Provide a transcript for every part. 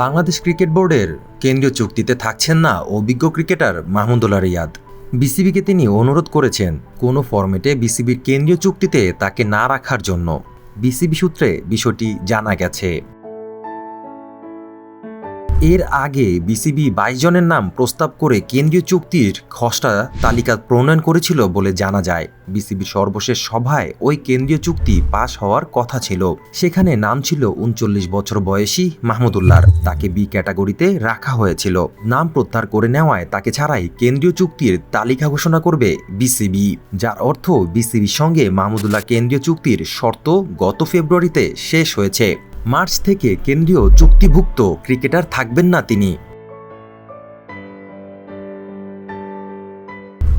Bangladesh cricket বোর্ডের কেন্দ্রীয় চুক্তিতে থাকছেন না অভিজ্ঞ ক্রিকেটার মাহমুদুল্লাহ রিয়াদ। বিসিবিকে তিনি অনুরোধ করেছেন কোনো ফরম্যাটে বিসিবির কেন্দ্রীয় চুক্তিতে তাকে না রাখার জন্য। বিসিবি সূত্রে বিষয়টি জানা গেছে। এর আগে বিসিবি 22 জনের নাম প্রস্তাব করে কেন্দ্রীয় চুক্তির খসড়া তালিকা প্রণয়ন করেছিল বলে জানা যায়। বিসিবির সর্বশেষ সভায় ওই কেন্দ্রীয় চুক্তি পাশ হওয়ার কথা ছিল। সেখানে নাম ছিল 39 বছর বয়সী মাহমুদুল্লাহর। তাকে বি ক্যাটাগরিতে রাখা হয়েছিল। নাম প্রত্যাহার করে নেওয়ায় তাকে ছাড়াই কেন্দ্রীয় চুক্তির তালিকা ঘোষণা করবে বিসিবি, যার অর্থ বিসিবির সঙ্গে মাহমুদুল্লাহ কেন্দ্রীয় চুক্তির শর্ত গত ফেব্রুয়ারিতে শেষ হয়েছে। মার্চ থেকে কেন্দ্রীয় চুক্তিভুক্ত ক্রিকেটার থাকবেন না তিনি।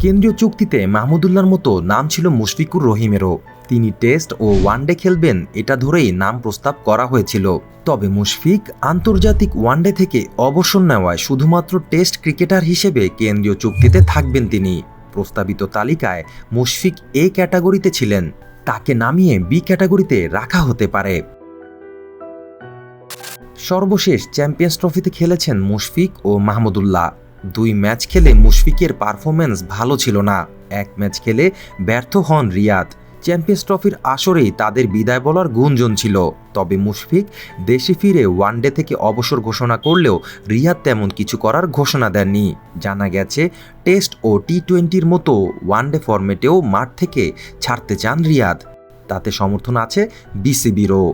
কেন্দ্রীয় চুক্তিতে মাহমুদুল্লাহর মতো নাম ছিল মুশফিকুর রহিমেরও। তিনি টেস্ট ও ওয়ানডে খেলবেন এটা ধরেই নাম প্রস্তাব করা হয়েছিল। তবে মুশফিক আন্তর্জাতিক ওয়ানডে থেকে অবসর নেওয়ায় শুধুমাত্র টেস্ট ক্রিকেটার হিসেবে কেন্দ্রীয় চুক্তিতে থাকবেন তিনি। প্রস্তাবিত তালিকায় মুশফিক এ ক্যাটাগরিতে ছিলেন। তাকে নামিয়ে বি ক্যাটাগরিতে রাখা হতে পারে। সর্বশেষ চ্যাম্পিয়ন্স ট্রফিতে খেলেছেন মুশফিক ও মাহমুদুল্লাহ। 2 ম্যাচ খেলে মুশফিকের পারফরম্যান্স ভালো ছিল না। 1 ম্যাচ খেলে ব্যর্থ হন রিয়াদ। চ্যাম্পিয়ন্স ট্রফির আসরেই তাদের বিদায় বলার গুঞ্জন ছিল। তবে মুশফিক দেশে ফিরে ওয়ানডে থেকে অবসর ঘোষণা করলেও রিয়াদ তেমন কিছু করার ঘোষণা দেননি। জানা গেছে টেস্ট ও টি20-র মতো ওয়ানডে ফরম্যাটেও মাঠ থেকে ছাড়তে চান রিয়াদ। তাতে সমর্থন আছে বিসিবিরও।